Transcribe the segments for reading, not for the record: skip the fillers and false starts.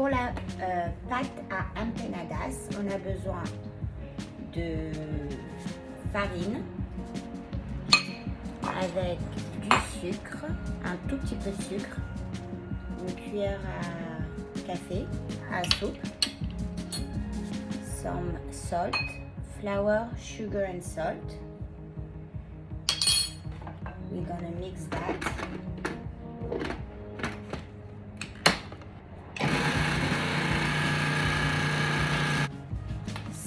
Pour la pâte à empanadas, on a besoin de farine avec du sucre, un tout petit peu de sucre, une cuillère à café, à soupe, some salt, flour, sugar and salt. We're gonna mix that.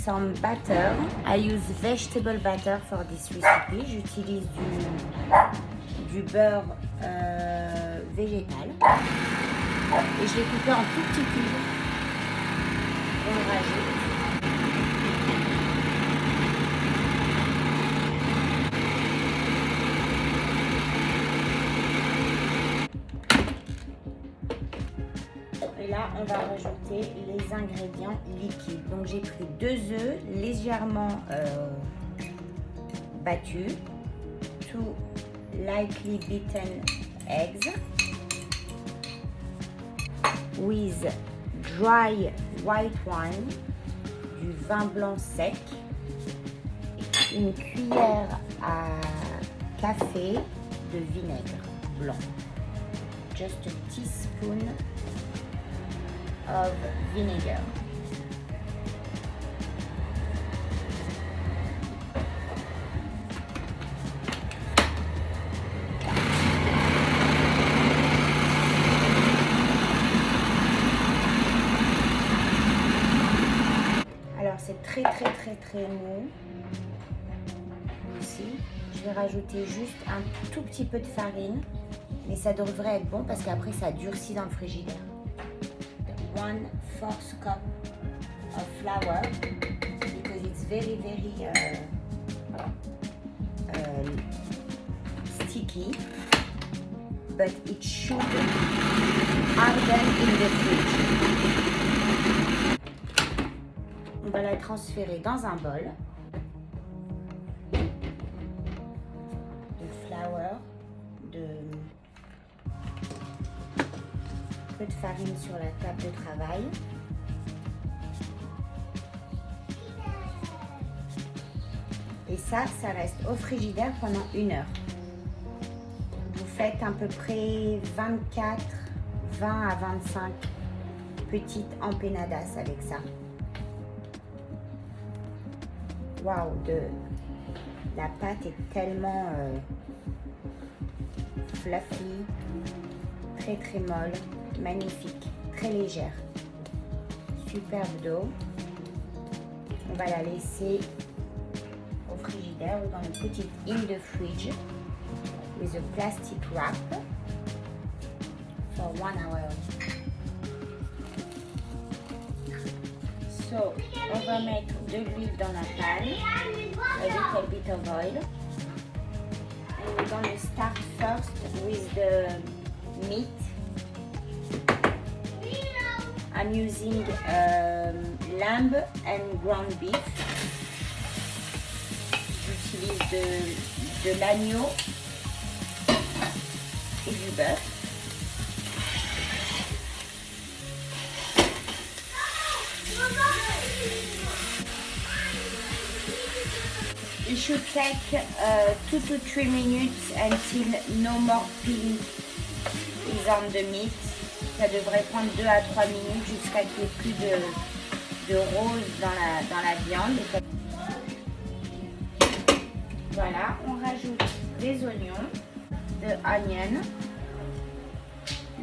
Some butter. I use vegetable butter for this recipe. J'utilise du beurre végétal. Et je l'ai coupé en tout petits cubes. On le rajoute. Et là, on va rajouter les ingrédients liquides. Donc, j'ai pris 2 œufs légèrement battus, 2 lightly beaten eggs, with dry white wine, du vin blanc sec, une cuillère à café de vinaigre blanc, just a teaspoon of vinegar. Alors c'est très mou aussi. Je vais rajouter juste un tout petit peu de farine, mais ça devrait être bon parce qu'après ça durcit dans le frigidaire. 1/4 cup of flour because it's very sticky, but it should harden in the fridge. On va la transférer dans un bol de flour, peu de farine sur la table de travail. Et ça reste au frigidaire pendant 1 heure. Vous faites à peu près 20 à 25 petites empanadas avec ça. Waouh, la pâte est tellement fluffy, très molle. Magnifique, très légère, superbe dough. On va la laisser au frigidaire. We're going to put it in the fridge with a plastic wrap for 1 hour. So, on va mettre de l'huile dans la panne, a little bit of oil. And we're going to start first with the meat. I'm using lamb and ground beef. J'utilise de l'agneau et du bœuf. It should take 2 to 3 minutes until no more pink is on the meat. Ça devrait prendre 2 à 3 minutes jusqu'à qu'il n'y ait plus de rose dans la viande. Voilà, on rajoute des oignons, de onion,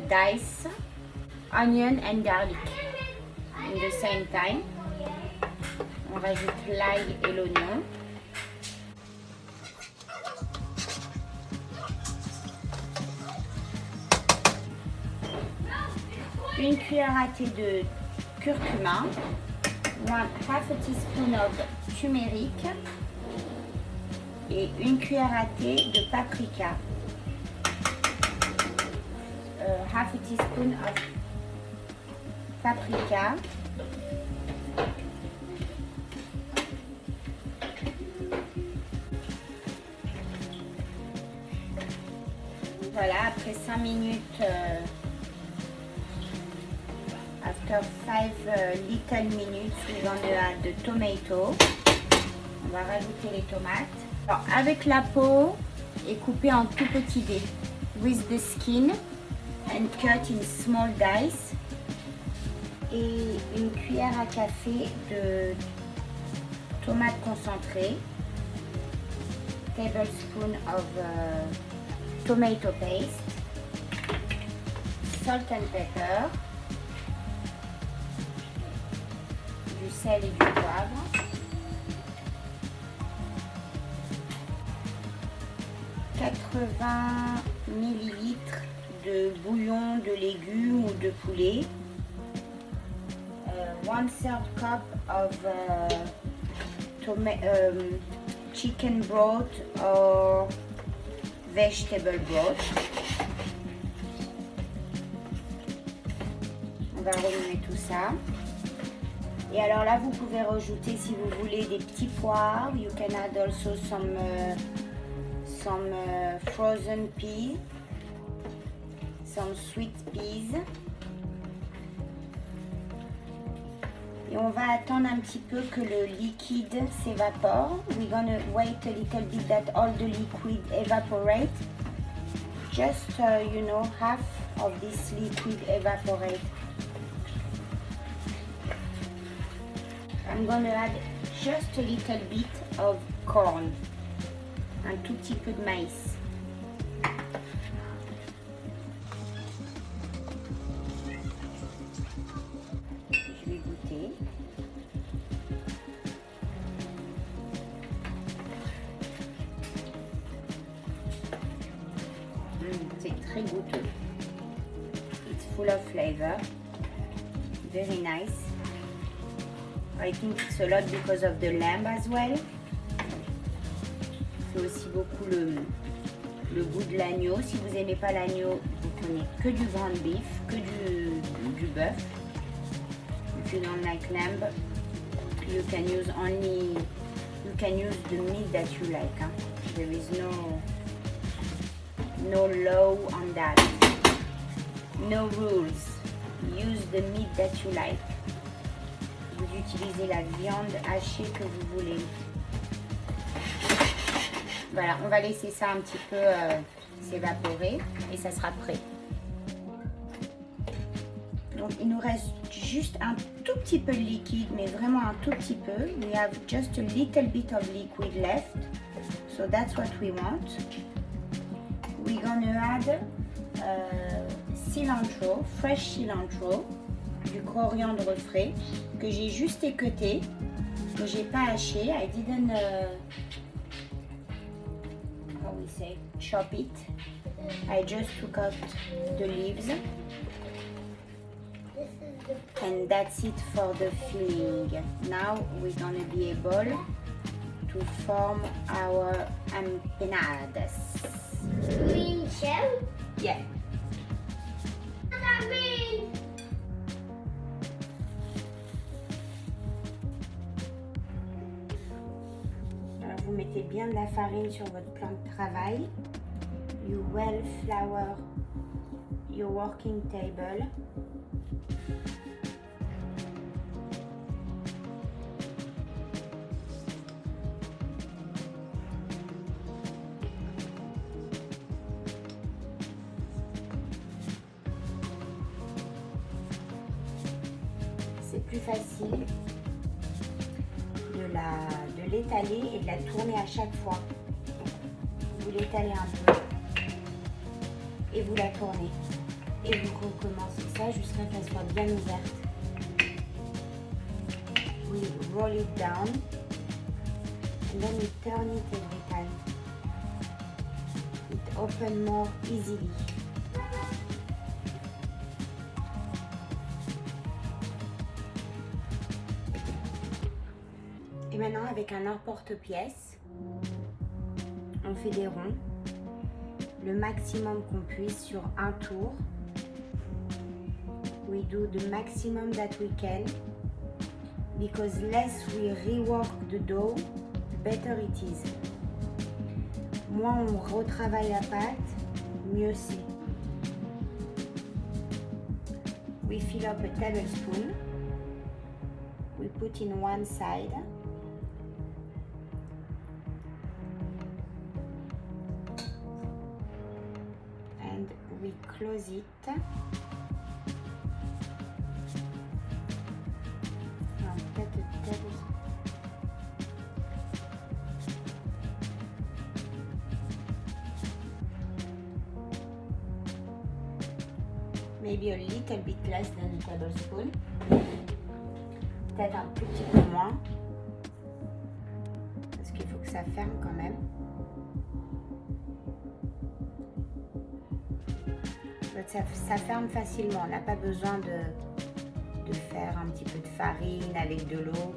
dice, onion and garlic in the same time. On rajoute l'ail et l'oignon. Une cuillère à thé de curcuma, half a teaspoon of turmeric et une cuillère à thé de paprika. Half a teaspoon of paprika. Voilà, après 5 minutes, after After 5 little minutes, we're gonna add the tomato. On va rajouter les tomates. Alors, avec la peau et coupée en tout petits dés. With the skin and cut in small dice. Et une cuillère à café de tomates concentrées. Tablespoon of tomato paste. Salt and pepper. Du sel et du poivre. 80 ml de bouillon de légumes ou de poulet. 1/3 cup of chicken broth or vegetable broth. On va remuer tout ça. Et alors là, vous pouvez rajouter, si vous voulez, des petits poires. You can add also some frozen peas, some sweet peas. Et on va attendre un petit peu que le liquide s'évapore. We're gonna wait a little bit that all the liquid evaporate. Just, you know, half of this liquid evaporate. I'm gonna add just a little bit of corn. Un tout petit peu de maïs. Je vais goûter. C'est très goûteux. It's full of flavor. Very nice. I think it's a lot because of the lamb as well. C'est aussi beaucoup le goût de l'agneau. Si vous n'aimez pas l'agneau, vous prenez que du ground beef, que du bœuf. If you don't like lamb, you can use the meat that you like. Hein? There is no law on that. No rules. Use the meat that you like. Vous utilisez la viande hachée que vous voulez. Voilà, on va laisser ça un petit peu s'évaporer et ça sera prêt. Donc il nous reste juste un tout petit peu de liquide, mais vraiment un tout petit peu. We have just a little bit of liquid left, so that's what we want. We're gonna add cilantro, fresh cilantro, du coriandre frais que j'ai juste équeuté, que j'ai pas haché. I didn't how we say chop it. I just took out the leaves, and that's it for the filling. Now we're gonna be able to form our empanadas. Green shell? Yeah. Alors vous mettez bien de la farine sur votre plan de travail. You well flour your working table. C'est plus facile de l'étaler et de la tourner à chaque fois. Vous l'étalez un peu et vous la tournez. Et vous recommencez ça jusqu'à ce qu'elle soit bien ouverte. We roll it down and then we turn it every time. It opens more easily. Et maintenant, avec un emporte-pièce, on fait des ronds, le maximum qu'on puisse sur un tour. We do the maximum that we can, because less we rework the dough, better it is. Moins on retravaille la pâte, mieux c'est. We fill up a tablespoon. We put in one side. And we close it. Maybe a little bit less than a tablespoon. Peut-être un tout petit peu moins. Parce qu'il faut que ça ferme quand même. Ça ferme facilement. On n'a pas besoin de faire un petit peu de farine avec de l'eau.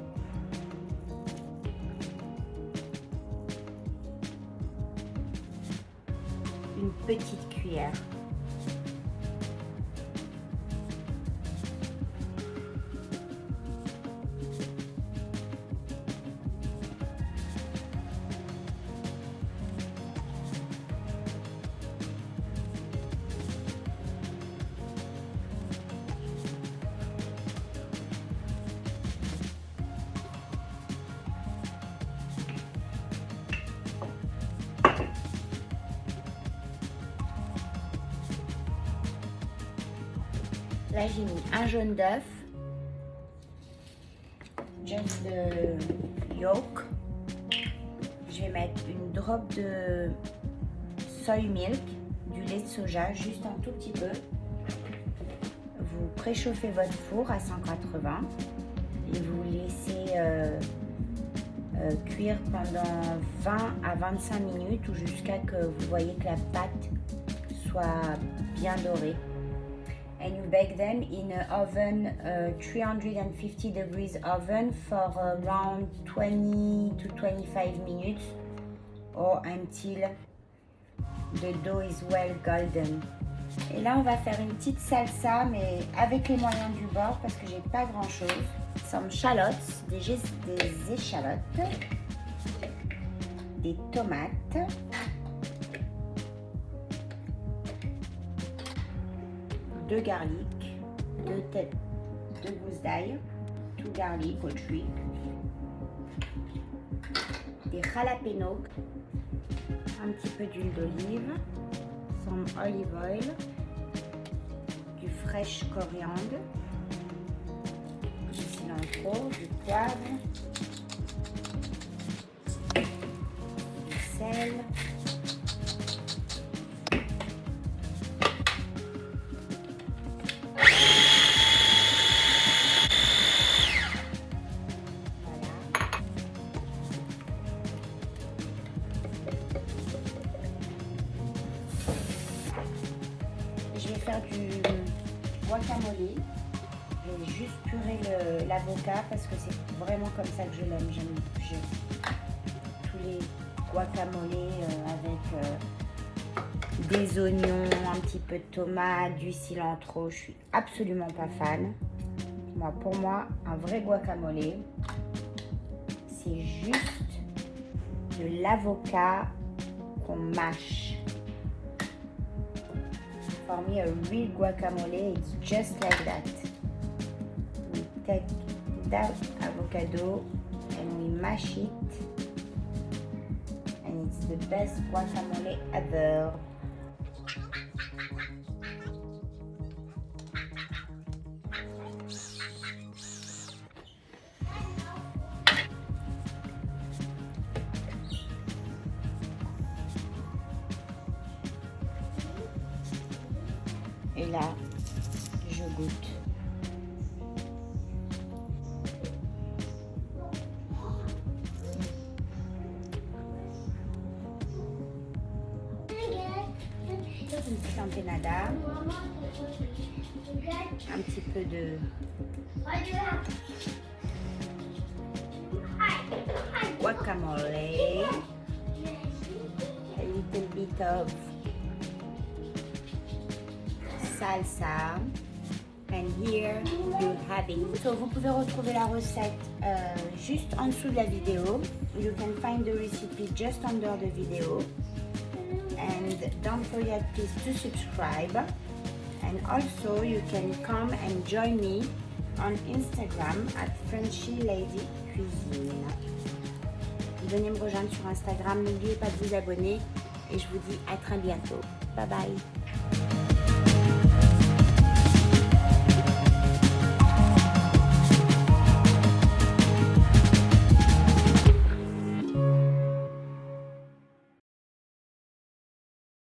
Une petite cuillère. Là, j'ai mis un jaune d'œuf, just the yolk. Je vais mettre une drop de soy milk, du lait de soja, juste un tout petit peu. Vous préchauffez votre four à 180 et vous laissez cuire pendant 20 à 25 minutes ou jusqu'à que vous voyez que la pâte soit bien dorée. And you bake them in an oven, 350 degrees oven for around 20 to 25 minutes or until the dough is well golden. Et là, on va faire une petite salsa, mais avec les moyens du bord parce que j'ai pas grand chose. Some shallots, des échalotes, des tomates. Deux garlic, deux gousses d'ail, tout garlic au tree, des jalapenos, un petit peu d'huile d'olive, some olive oil, du fresh coriandre, du cilantro, du poivre, du sel. Du guacamole. Je vais juste purer l'avocat parce que c'est vraiment comme ça que je l'aime. J'aime tous les guacamoles avec des oignons, un petit peu de tomate, du cilantro. Je suis absolument pas fan. Pour moi, un vrai guacamole, c'est juste de l'avocat qu'on mâche. For me, a real guacamole, it's just like that. We take that avocado and we mash it, and it's the best guacamole ever. Et là, je goûte. Une petite empenada. Un petit peu de... guacamole. A little bit of salsa, and here you have it. So vous pouvez retrouver la recette juste en dessous de la vidéo. You can find the recipe just under the video, and don't forget please to subscribe And also you can come and join me on Instagram at Frenchy Lady Cuisine. Venez me rejoindre sur Instagram, n'oubliez pas de vous abonner et je vous dis à très bientôt. Bye bye.